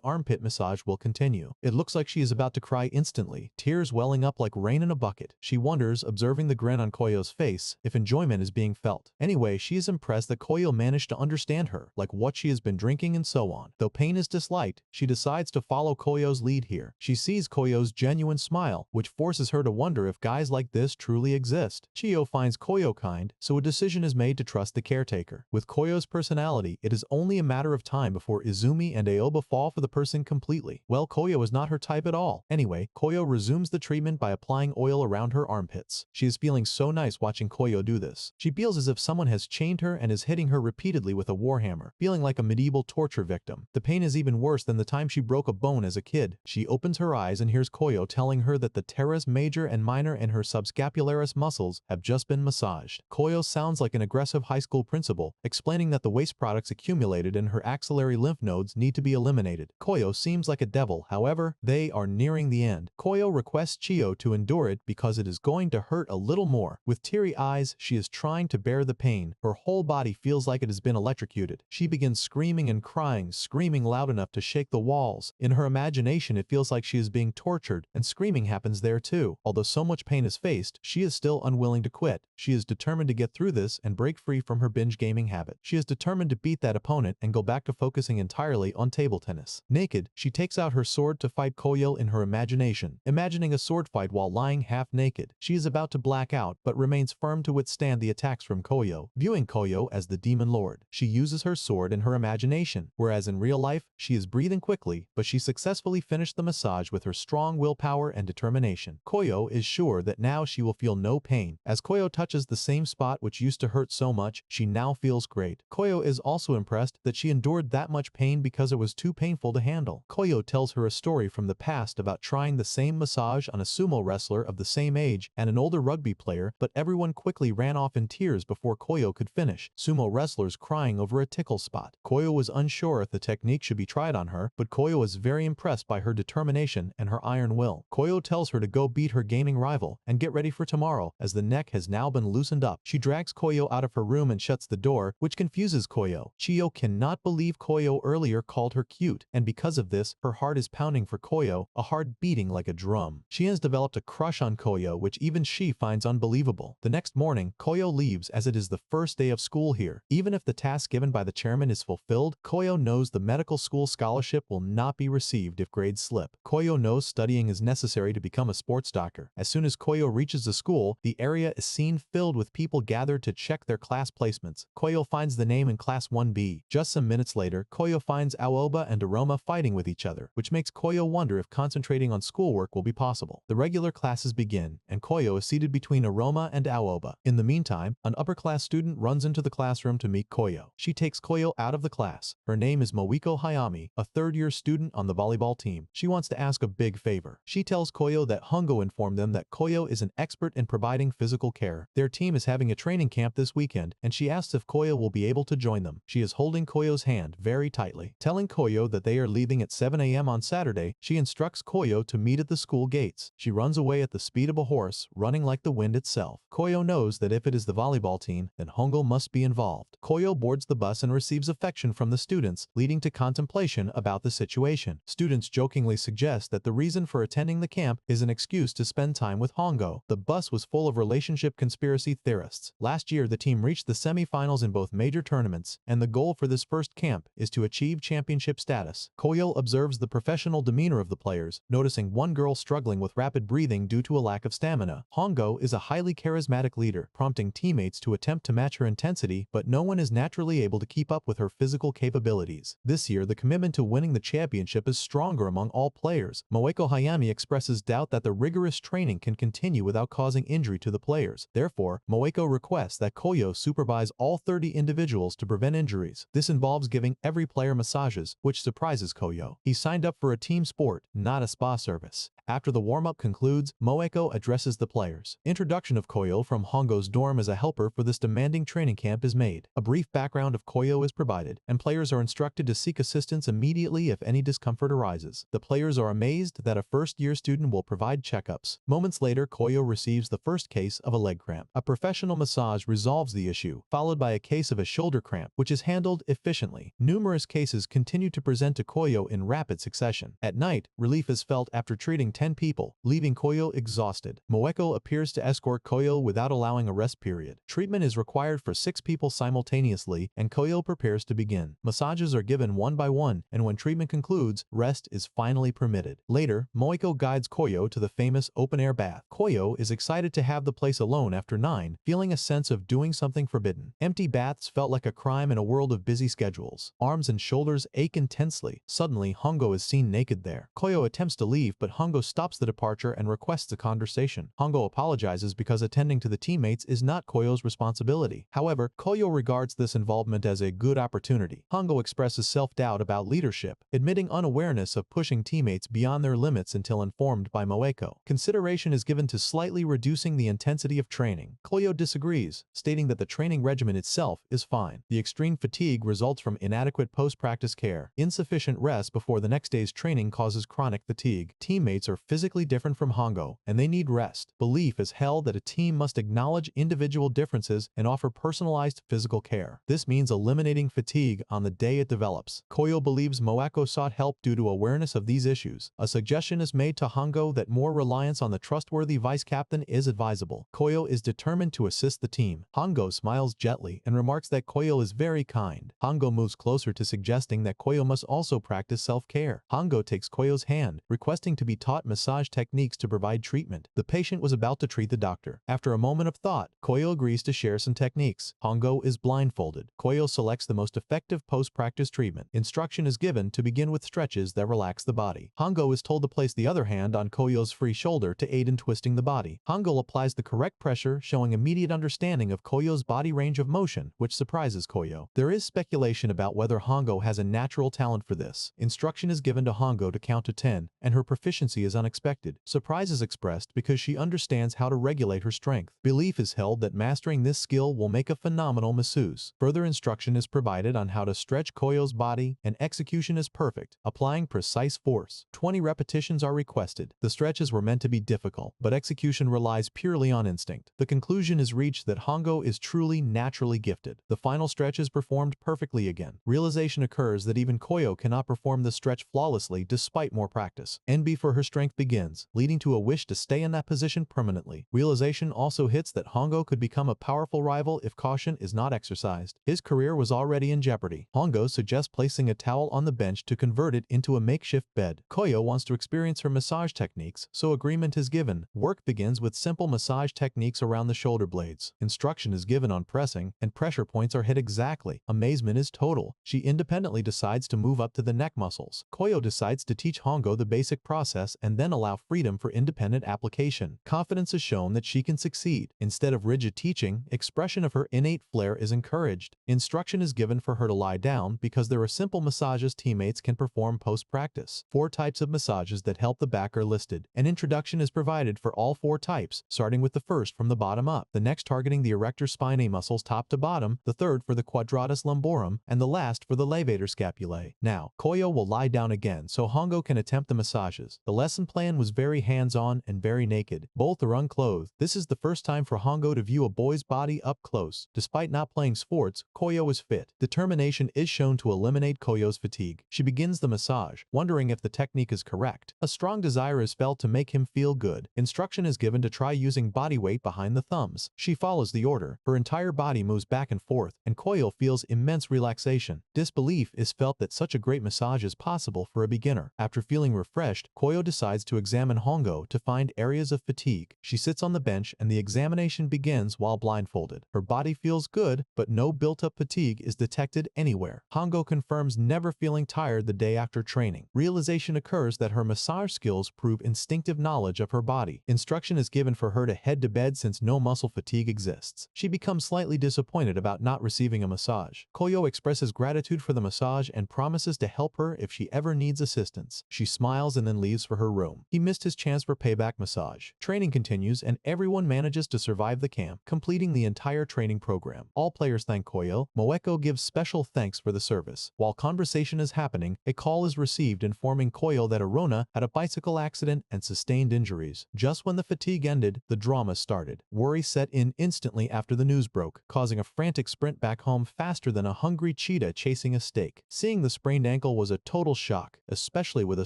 armpit massage will continue. It looks like she is about to cry instantly, tears welling up like rain in a bucket. She wonders, observing the grin on Koyo's face, if enjoyment is being felt. Anyway, she is impressed that Koyo managed to understand her, like what she has been drinking and so on. Though pain is disliked, she decides to follow Koyo's lead here. She sees Koyo's genuine smile, which forces her to wonder if guys like this truly exist. Chio finds Koyo kind, so a decision is made to trust the caretaker. With Koyo's personality, it is only a matter of time before Izumi and Aoba fall for the person completely. Well, Koyo is not her type at all. Anyway, Koyo resumes the treatment by applying oil around her armpits. She is feeling so nice watching Koyo do this. She feels as if someone has chained her and is hitting her repeatedly with a warhammer, feeling like a medieval torture victim. The pain is even worse than the time she broke a bone as a kid. She opens her eyes and hears Koyo telling her that the teres major and minor and her subscapularis muscles have just been massaged. Koyo sounds like an aggressive high school principal, explaining that the waste products accumulated in her axillary lymph nodes need to be eliminated. Koyo seems like a devil, however, they are nearing the end. Koyo requests Chio to endure it because it is going to hurt a little more. With teary eyes, she is trying to bear the pain. Her whole body feels like it has been electrocuted. She begins screaming and crying, screaming loud enough to shake the walls. In her imagination, it feels like she is being tortured, and screaming happens there too. Although so much pain is faced, she is still unwilling to quit. She is determined to get through this and break free from her binge gaming habit. She is determined to beat that opponent and go back to focusing entirely on table tennis. Naked, she takes out her sword to fight Koyo in her imagination. Imagining a sword fight while lying half naked, she is about to black out but remains firm to withstand the attacks from Koyo. Viewing Koyo as the demon lord, she uses her sword in her imagination, whereas in real life, she is breathing quickly, but she successfully finished the massage with her strong willpower and determination. Koyo is sure that now she will feel no pain. As Koyo touches the same spot which used to hurt so much, she now feels great. Koyo is also impressed that she endured that much pain because it was too painful to handle. smile. Koyo tells her a story from the past about trying the same massage on a sumo wrestler of the same age and an older rugby player, but everyone quickly ran off in tears before Koyo could finish, sumo wrestlers crying over a tickle spot. Koyo was unsure if the technique should be tried on her, but Koyo was very impressed by her determination and her iron will. Koyo tells her to go beat her gaming rival and get ready for tomorrow, as the neck has now been loosened up. She drags Koyo out of her room and shuts the door, which confuses Koyo. Chio cannot believe Koyo earlier called her cute, and because of this, her heart is pounding for Koyo, a heart beating like a drum. She has developed a crush on Koyo, which even she finds unbelievable. The next morning, Koyo leaves as it is the first day of school here. Even if the task given by the chairman is fulfilled, Koyo knows the medical school scholarship will not be received if grades slip. Koyo knows studying is necessary to become a sports doctor. As soon as Koyo reaches the school, the area is seen filled with people gathered to check their class placements. Koyo finds the name in class 1B. Just some minutes later, Koyo finds Aoba and Aroma fighting with each other, which makes Koyo wonder if concentrating on schoolwork will be possible. The regular classes begin, and Koyo is seated between Aroma and Aoba. In the meantime, an upper-class student runs into the classroom to meet Koyo. She takes Koyo out of the class. Her name is Moiko Hayami, a third-year student on the volleyball team. She wants to ask a big favor. She tells Koyo that Hongo informed them that Koyo is an expert in providing physical care. Their team is having a training camp this weekend, and she asks if Koyo will be able to join them. She is holding Koyo's hand very tightly. Telling Koyo that they are leaving at 7 a.m. on Saturday, she instructs Koyo to meet at the school gates. She runs away at the speed of a horse, running like the wind itself. Koyo knows that if it is the volleyball team, then Hongo must be involved. Koyo boards the bus and receives affection from the students, leading to contemplation about the situation. Students jokingly suggest that the reason for attending the camp is an excuse to spend time with Hongo. The bus was full of relationship conspiracy theorists. Last year, the team reached the semi-finals in both major tournaments, and the goal for this first camp is to achieve championship status. Koyo observes the professional demeanor of the players, noticing one girl struggling with rapid breathing due to a lack of stamina. Hongo is a highly charismatic leader, prompting teammates to attempt to match her intensity, but no one is naturally able to keep up with her physical capabilities. This year, the commitment to winning the championship is stronger among all players. Moiko Hayami expresses doubt that the rigorous training can continue without causing injury to the players. Therefore, Moiko requests that Koyo supervise all 30 individuals to prevent injuries. This involves giving every player massages, which surprises Koyo. He signed up for a team sport, not a spa service. After the warm-up concludes, Moeko addresses the players. Introduction of Koyo from Hongo's dorm as a helper for this demanding training camp is made. A brief background of Koyo is provided, and players are instructed to seek assistance immediately if any discomfort arises. The players are amazed that a first-year student will provide checkups. Moments later, Koyo receives the first case of a leg cramp. A professional massage resolves the issue, followed by a case of a shoulder cramp, which is handled efficiently. Numerous cases continue to present to Koyo in rapid succession. At night, relief is felt after treating 10 people, leaving Koyo exhausted. Moeko appears to escort Koyo without allowing a rest period. Treatment is required for 6 people simultaneously, and Koyo prepares to begin. Massages are given one by one, and when treatment concludes, rest is finally permitted. Later, Moeko guides Koyo to the famous open-air bath. Koyo is excited to have the place alone after 9, feeling a sense of doing something forbidden. Empty baths felt like a crime in a world of busy schedules. Arms and shoulders ache intensely. Suddenly, Hongo is seen naked there. Koyo attempts to leave, but Hongo stops the departure and requests a conversation. Hongo apologizes because attending to the teammates is not Koyo's responsibility. However, Koyo regards this involvement as a good opportunity. Hongo expresses self-doubt about leadership, admitting unawareness of pushing teammates beyond their limits until informed by Moeko. Consideration is given to slightly reducing the intensity of training. Koyo disagrees, stating that the training regimen itself is fine. The extreme fatigue results from inadequate post-practice care. Insufficient rest before the next day's training causes chronic fatigue. Teammates are physically different from Hongo, and they need rest. Belief is held that a team must acknowledge individual differences and offer personalized physical care. This means eliminating fatigue on the day it develops. Koyo believes Moeko sought help due to awareness of these issues. A suggestion is made to Hongo that more reliance on the trustworthy vice-captain is advisable. Koyo is determined to assist the team. Hongo smiles gently and remarks that Koyo is very kind. Hongo moves closer to suggesting that Koyo must also practice self-care. Hongo takes Koyo's hand, requesting to be taught massage techniques to provide treatment. The patient was about to treat the doctor. After a moment of thought, Koyo agrees to share some techniques. Hongo is blindfolded. Koyo selects the most effective post-practice treatment. Instruction is given to begin with stretches that relax the body. Hongo is told to place the other hand on Koyo's free shoulder to aid in twisting the body. Hongo applies the correct pressure, showing immediate understanding of Koyo's body range of motion, which surprises Koyo. There is speculation about whether Hongo has a natural talent for this. Instruction is given to Hongo to count to 10, and her proficiency is unexpected. Surprise is expressed because she understands how to regulate her strength. Belief is held that mastering this skill will make a phenomenal masseuse. Further instruction is provided on how to stretch Koyo's body, and execution is perfect, applying precise force. 20 repetitions are requested. The stretches were meant to be difficult, but execution relies purely on instinct. The conclusion is reached that Hongo is truly naturally gifted. The final stretch is performed perfectly again. Realization occurs that even Koyo cannot perform the stretch flawlessly despite more practice. Envy for her strength begins, leading to a wish to stay in that position permanently. Realization also hits that Hongo could become a powerful rival if caution is not exercised. His career was already in jeopardy. Hongo suggests placing a towel on the bench to convert it into a makeshift bed. Koyo wants to experience her massage techniques, so agreement is given. Work begins with simple massage techniques around the shoulder blades. Instruction is given on pressing, and pressure points are hit exactly. Amazement is total. She independently decides to move up to the neck muscles. Koyo decides to teach Hongo the basic process and then allow freedom for independent application. Confidence is shown that she can succeed. Instead of rigid teaching, expression of her innate flair is encouraged. Instruction is given for her to lie down because there are simple massages teammates can perform post-practice. 4 types of massages that help the back are listed. An introduction is provided for all 4 types, starting with the first from the bottom up, the next targeting the erector spinae muscles top to bottom, the third for the quadratus lumborum, and the last for the levator scapulae. Now, Koyo will lie down again so Hongo can attempt the massages. The lesson plan was very hands-on and very naked. Both are unclothed. This is the first time for Hongo to view a boy's body up close. Despite not playing sports, Koyo is fit. Determination is shown to eliminate Koyo's fatigue. She begins the massage, wondering if the technique is correct. A strong desire is felt to make him feel good. Instruction is given to try using body weight behind the thumbs. She follows the order. Her entire body moves back and forth, and Koyo feels immense relaxation. Disbelief is felt that such a great massage is possible for a beginner. After feeling refreshed, Koyo decides to examine Hongo to find areas of fatigue. She sits on the bench and the examination begins while blindfolded. Her body feels good, but no built-up fatigue is detected anywhere. Hongo confirms never feeling tired the day after training. Realization occurs that her massage skills prove instinctive knowledge of her body. Instruction is given for her to head to bed since no muscle fatigue exists. She becomes slightly disappointed about not receiving a massage. Koyo expresses gratitude for the massage and promises to help her if she ever needs assistance. She smiles and then leaves for her room. He missed his chance for payback massage. Training continues and everyone manages to survive the camp, completing the entire training program. All players thank Koyo. Moeko gives special thanks for the service. While conversation is happening, a call is received informing Koyo that Aroma had a bicycle accident and sustained injuries. Just when the fatigue ended, the drama started. Worry set in instantly after the news broke, causing a frantic sprint back home faster than a hungry cheetah chasing a steak. Seeing the sprained ankle was a total shock, especially with a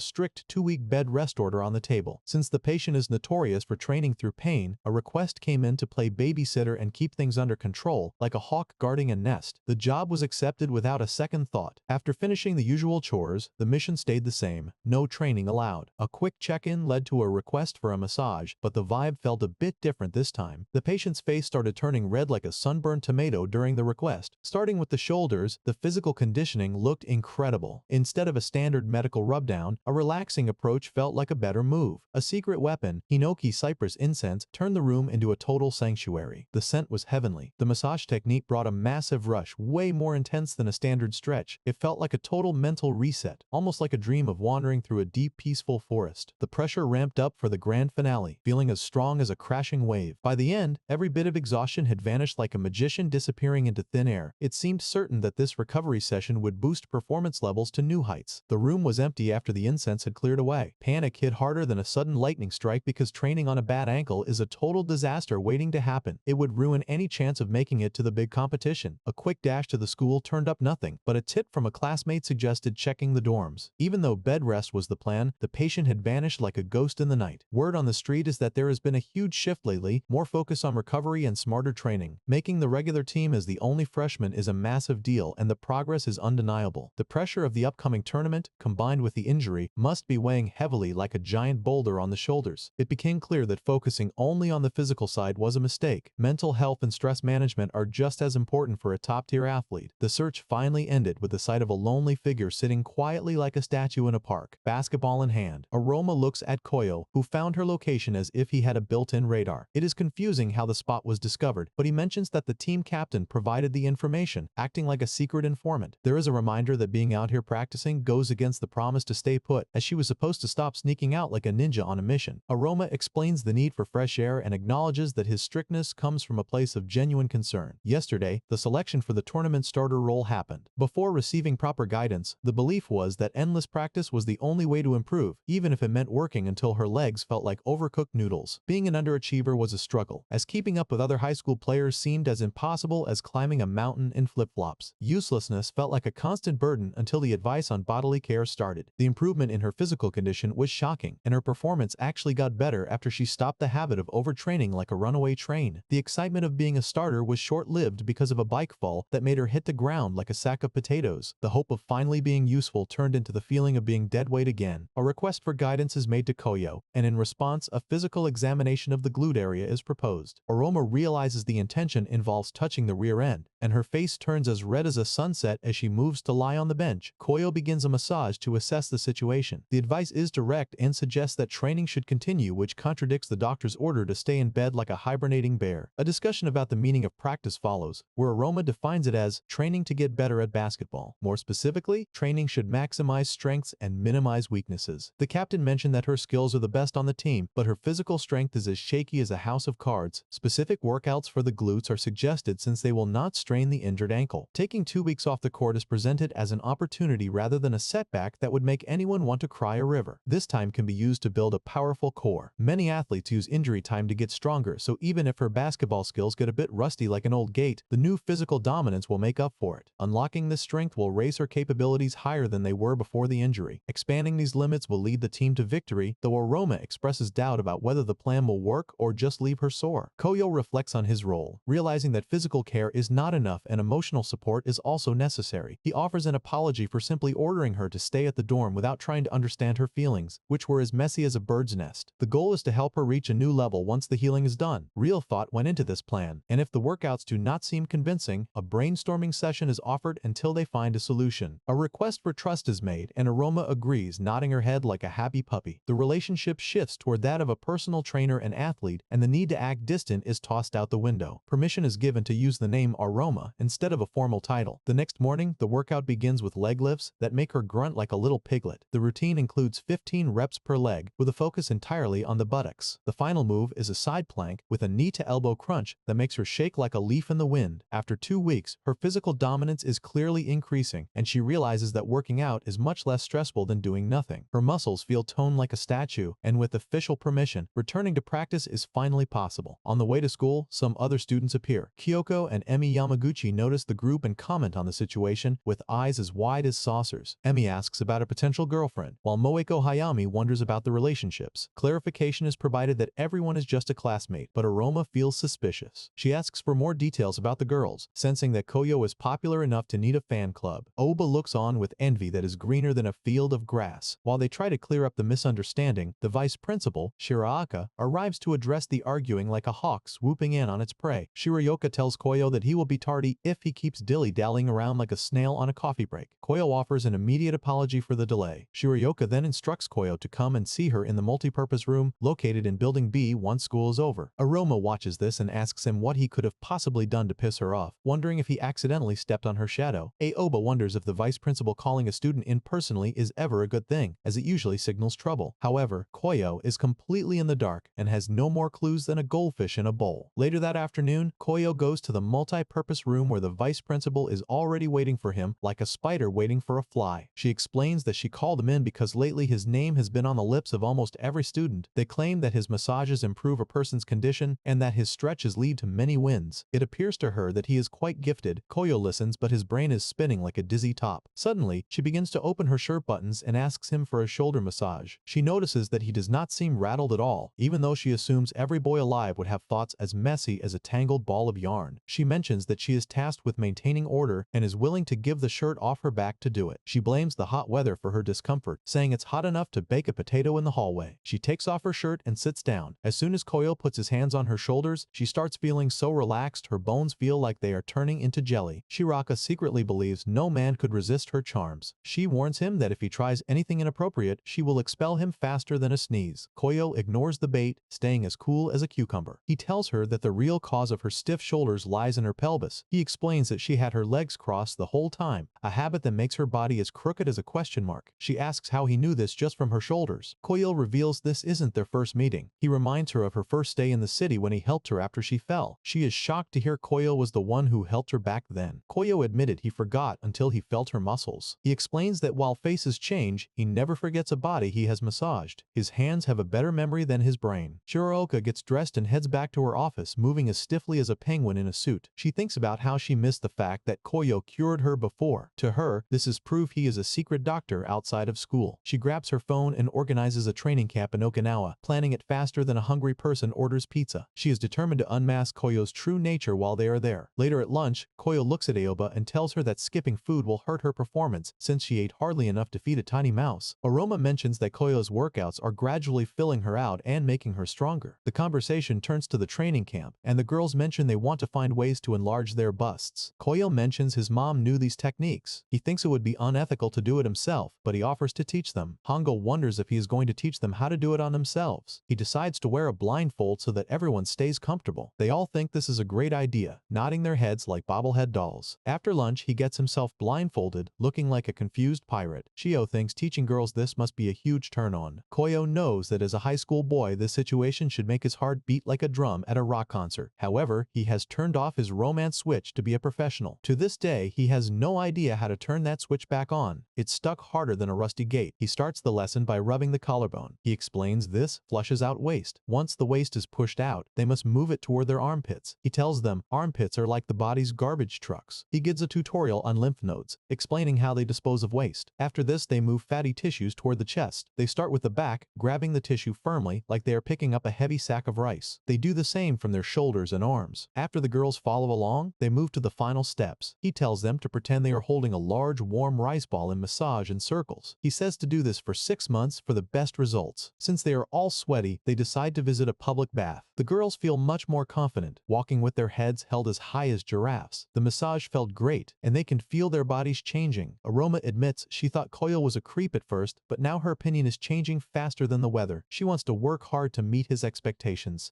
strict 2-week bed rest order on the table. Since the patient is notorious for training through pain, a request came in to play babysitter and keep things under control, like a hawk guarding a nest. The job was accepted without a second thought. After finishing the usual chores, the mission stayed the same. No training allowed. A quick check-in led to a request for a massage, but the vibe felt a bit different this time. The patient's face started turning red like a sunburned tomato during the request. Starting with the shoulders, the physical conditioning looked incredible. Instead of a standard medical rubdown, a relaxing approach felt like a better move. A secret weapon, Hinoki cypress incense, turned the room into a total sanctuary. The scent was heavenly. The massage technique brought a massive rush, way more intense than a standard stretch. It felt like a total mental reset, almost like a dream of wandering through a deep, peaceful forest. The pressure ramped up for the grand finale, feeling as strong as a crashing wave. By the end, every bit of exhaustion had vanished like a magician disappearing into thin air. It seemed certain that this recovery session would boost performance levels to new heights. The room was empty after the incense had cleared away. Panic hit harder than a sudden lightning strike because training on a bad ankle is a total disaster waiting to happen. It would ruin any chance of making it to the big competition. A quick dash to the school turned up nothing, but a tip from a classmate suggested checking the dorms. Even though bed rest was the plan, the patient had vanished like a ghost in the night. Word on the street is that there has been a huge shift lately, more focus on recovery and smarter training. Making the regular team as the only freshman is a massive deal and the progress is undeniable. The pressure of the upcoming tournament, combined with the injury, must be weighing heavily like a giant boulder on the shoulders. It became clear that focusing only on the physical side was a mistake. Mental health and stress management are just as important for a top-tier athlete. The search finally ended with the sight of a lonely figure sitting quietly like a statue in a park, basketball in hand. Aroma looks at Koyo, who found her location as if he had a built-in radar. It is confusing how the spot was discovered, but he mentions that the team captain provided the information, acting like a secret informant. There is a reminder that being out here practicing training goes against the promise to stay put, as she was supposed to stop sneaking out like a ninja on a mission. Aroma explains the need for fresh air and acknowledges that his strictness comes from a place of genuine concern. Yesterday, the selection for the tournament starter role happened. Before receiving proper guidance, the belief was that endless practice was the only way to improve, even if it meant working until her legs felt like overcooked noodles. Being an underachiever was a struggle, as keeping up with other high school players seemed as impossible as climbing a mountain in flip-flops. Uselessness felt like a constant burden until the advice on bodily care started. The improvement in her physical condition was shocking, and her performance actually got better after she stopped the habit of overtraining like a runaway train. The excitement of being a starter was short-lived because of a bike fall that made her hit the ground like a sack of potatoes. The hope of finally being useful turned into the feeling of being deadweight again. A request for guidance is made to Koyo, and in response, a physical examination of the glute area is proposed. Aroma realizes the intention involves touching the rear end, and her face turns as red as a sunset as she moves to lie on the bench. Koyo begins a massage to assess the situation. The advice is direct and suggests that training should continue, which contradicts the doctor's order to stay in bed like a hibernating bear. A discussion about the meaning of practice follows, where Aroma defines it as training to get better at basketball. More specifically, training should maximize strengths and minimize weaknesses. The captain mentioned that her skills are the best on the team, but her physical strength is as shaky as a house of cards. Specific workouts for the glutes are suggested since they will not strain the injured ankle. Taking 2 weeks off the court is presented as an opportunity rather than a setback that would make anyone want to cry a river. This time can be used to build a powerful core. Many athletes use injury time to get stronger, so even if her basketball skills get a bit rusty like an old gate, the new physical dominance will make up for it. Unlocking this strength will raise her capabilities higher than they were before the injury. Expanding these limits will lead the team to victory, though Aroma expresses doubt about whether the plan will work or just leave her sore. Koyo reflects on his role, realizing that physical care is not enough and emotional support is also necessary. He offers an apology for simply ordering her to stay at the dorm without trying to understand her feelings, which were as messy as a bird's nest. The goal is to help her reach a new level once the healing is done. Real thought went into this plan, and if the workouts do not seem convincing, a brainstorming session is offered until they find a solution. A request for trust is made, and Aroma agrees, nodding her head like a happy puppy. The relationship shifts toward that of a personal trainer and athlete, and the need to act distant is tossed out the window. Permission is given to use the name Aroma instead of a formal title. The next morning, the workout begins with leg lifts that make her grunt like a little piglet. The routine includes 15 reps per leg, with a focus entirely on the buttocks. The final move is a side plank with a knee-to-elbow crunch that makes her shake like a leaf in the wind. After 2 weeks, her physical dominance is clearly increasing, and she realizes that working out is much less stressful than doing nothing. Her muscles feel toned like a statue, and with official permission, returning to practice is finally possible. On the way to school, some other students appear. Kyoko and Emi Yamaguchi notice the group and comment on the situation with eyes as wide as saucers. Emi asks about a potential girlfriend, while Moeko Hayami wonders about the relationships. Clarification is provided that everyone is just a classmate, but Aroma feels suspicious. She asks for more details about the girls, sensing that Koyo is popular enough to need a fan club. Aoba looks on with envy that is greener than a field of grass. While they try to clear up the misunderstanding, the vice principal, Shiraaka, arrives to address the arguing like a hawk swooping in on its prey. Shirayuka tells Koyo that he will be tardy if he keeps dilly-dallying around like a snail on a coffee break. Koyo offers an immediate apology for the delay. Shirayuka then instructs Koyo to come and see her in the multipurpose room located in Building B once school is over. Aroma watches this and asks him what he could have possibly done to piss her off, wondering if he accidentally stepped on her shadow. Aoba wonders if the vice principal calling a student in personally is ever a good thing, as it usually signals trouble. However, Koyo is completely in the dark and has no more clues than a goldfish in a bowl. Later that afternoon, Koyo goes to the multi-purpose room where the vice principal is already waiting for him, like a spider waiting for a fly. She explains that she called him in because lately his name has been on the lips of almost every student. They claim that his massages improve a person's condition and that his stretches lead to many wins. It appears to her that he is quite gifted. Koyo listens, but his brain is spinning like a dizzy top. Suddenly, she begins to open her shirt buttons and asks him for a shoulder massage. She notices that he does not seem rattled at all, even though she assumes every boy alive would have thoughts as messy as a tangled ball of yarn. She mentions that she is tasked with maintaining order and is willing to give the shirt off her back to do it. She blames the hot weather for her discomfort, saying it's hot enough to bake a potato in the hallway. She takes off her shirt and sits down. As soon as Koyo puts his hands on her shoulders, she starts feeling so relaxed her bones feel like they are turning into jelly. Shiraka secretly believes no man could resist her charms. She warns him that if he tries anything inappropriate, she will expel him faster than a sneeze. Koyo ignores the bait, staying as cool as a cucumber. He tells her that the real cause of her stiff shoulders lies in her pelvis. He explains that she had her legs crossed the whole time, a habit that makes her body body as crooked as a question mark. She asks how he knew this just from her shoulders. Koyo reveals this isn't their first meeting. He reminds her of her first day in the city when he helped her after she fell. She is shocked to hear Koyo was the one who helped her back then. Koyo admitted he forgot until he felt her muscles. He explains that while faces change, he never forgets a body he has massaged. His hands have a better memory than his brain. Shiroka gets dressed and heads back to her office, moving as stiffly as a penguin in a suit. She thinks about how she missed the fact that Koyo cured her before. To her, this is proof he is a secret doctor outside of school. She grabs her phone and organizes a training camp in Okinawa, planning it faster than a hungry person orders pizza. She is determined to unmask Koyo's true nature while they are there. Later at lunch, Koyo looks at Aoba and tells her that skipping food will hurt her performance since she ate hardly enough to feed a tiny mouse. Aroma mentions that Koyo's workouts are gradually filling her out and making her stronger. The conversation turns to the training camp, and the girls mention they want to find ways to enlarge their busts. Koyo mentions his mom knew these techniques. He thinks it would be unethical to do it himself, but he offers to teach them. Hongo wonders if he is going to teach them how to do it on themselves. He decides to wear a blindfold so that everyone stays comfortable. They all think this is a great idea, nodding their heads like bobblehead dolls. After lunch, he gets himself blindfolded, looking like a confused pirate. Chio thinks teaching girls this must be a huge turn-on. Koyo knows that as a high school boy, this situation should make his heart beat like a drum at a rock concert. However, he has turned off his romance switch to be a professional. To this day, he has no idea how to turn that switch back on. It's stuck harder than a rusty gate. He starts the lesson by rubbing the collarbone. He explains this flushes out waste. Once the waste is pushed out, they must move it toward their armpits. He tells them armpits are like the body's garbage trucks. He gives a tutorial on lymph nodes, explaining how they dispose of waste. After this, they move fatty tissues toward the chest. They start with the back, grabbing the tissue firmly like they are picking up a heavy sack of rice. They do the same from their shoulders and arms. After the girls follow along, they move to the final steps. He tells them to pretend they are holding a large warm rice ball and massage in circles. He says to do this for 6 months for the best results. Since they are all sweaty, they decide to visit a public bath. The girls feel much more confident, walking with their heads held as high as giraffes. The massage felt great, and they can feel their bodies changing. Aroma admits she thought Koyo was a creep at first, but now her opinion is changing faster than the weather. She wants to work hard to meet his expectations.